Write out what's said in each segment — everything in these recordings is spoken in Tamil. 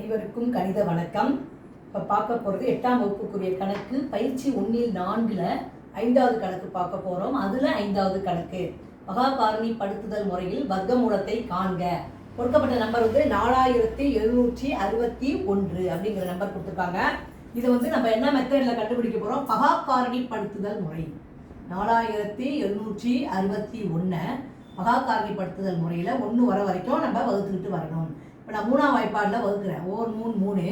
அனைவருக்கும் கணித வணக்கம். இப்போ பார்க்க போகிறது 8ஆம் வகுப்புக்குரிய கணக்கு பயிற்சி 1இல் 4ல் 5வது கணக்கு பார்க்க போகிறோம். அதில் 5வது கணக்கு மகா காரணிப்படுத்துதல் முறையில் வர்க்கமூலத்தை காண்க. கொடுக்கப்பட்ட நம்பர் வந்து 4761 அப்படிங்கிற நம்பர் கொடுத்துருக்காங்க. இதை வந்து நம்ம என்ன மெத்தடில் கண்டுபிடிக்க போகிறோம்? மகா காரணிப்படுத்துதல் முறை 4761 மகா காரணிப்படுத்துதல் முறையில் 1 வர வரைக்கும் நம்ம வகுத்துக்கிட்டு வரணும். இப்போ நான் 3ஆம் வாய்ப்பாடில் வகுக்கிறேன். 1 3 3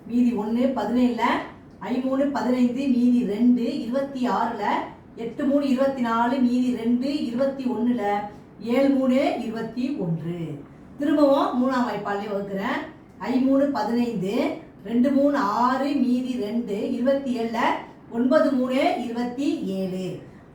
மீதி 1 17ல் 5 3 15 மீதி 2 26ல் 8 3 24 மீதி 2 21ல் 7 3 21. திரும்பவும் 3ஆம் வாய்ப்பாடிலே வகுக்கிறேன். 5 3 15 2 3 6 மீதி 2 27ல் 9 3 27.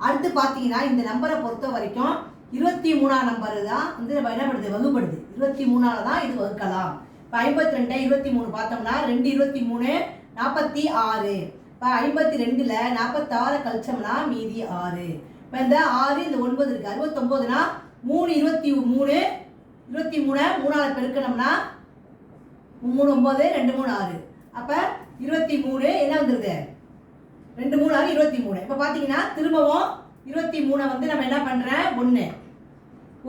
அடுத்து பார்த்தீங்கன்னா இந்த நம்பரை பொறுத்த வரைக்கும் 23ஆம் நம்பர் தான் வந்து நம்ம என்ன பண்ணுது, வகுப்படுது. 23ஆல் தான் இது வகுக்கலாம். இப்போ 52 23 பார்த்தோம்னா 2 23 46. இப்போ 52ல் 46 கழிச்சோம்னா மீதி 6. இப்போ இந்த 6 இந்த 9 இருக்குது. 69னா 3 23 3ஆல் பெருக்கணும்னா 3 9 2 3 6. அப்போ 23 என்ன வந்துருது, 2 3 6 23. இப்போ பார்த்தீங்கன்னா திரும்பவும் 23 வந்து நம்ம என்ன பண்ணுறேன், 1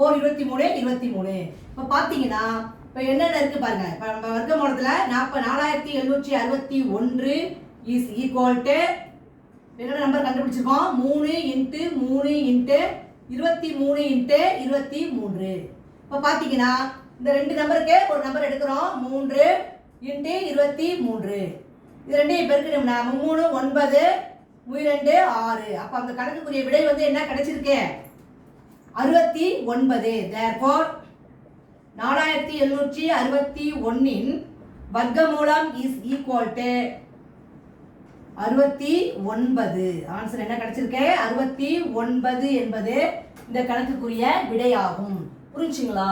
ஓர் 23 23. இப்போ பார்த்தீங்கன்னா இப்போ என்னென்ன இருக்குது பாருங்கள். இப்போ நம்ம வர்க்கமூலத்தில் 4761 இஸ் ஈக்குவல் டு என்ன நம்பர் கண்டுபிடிச்சிருக்கோம், 3 × 3 × 23 × 23. இப்போ பார்த்தீங்கன்னா இந்த 2 நம்பருக்கு ஒரு நம்பர் எடுக்கிறோம், 3 × 23. இது ரெண்டையும் பெருக்கணும்னா 3 9 2 6. அப்போ அந்த கணக்குக்குரிய விடை வந்து என்ன கிடைச்சிருக்கு, 69. therefore 4761 வர்க்கமூலம் இஸ் ஈக்குவல் டு 69. ஆன்சர் என்ன கிடைச்சிருக்கு, 69 என்பது இந்த கணக்குக்குரிய விடையாகும். புரிஞ்சுங்களா?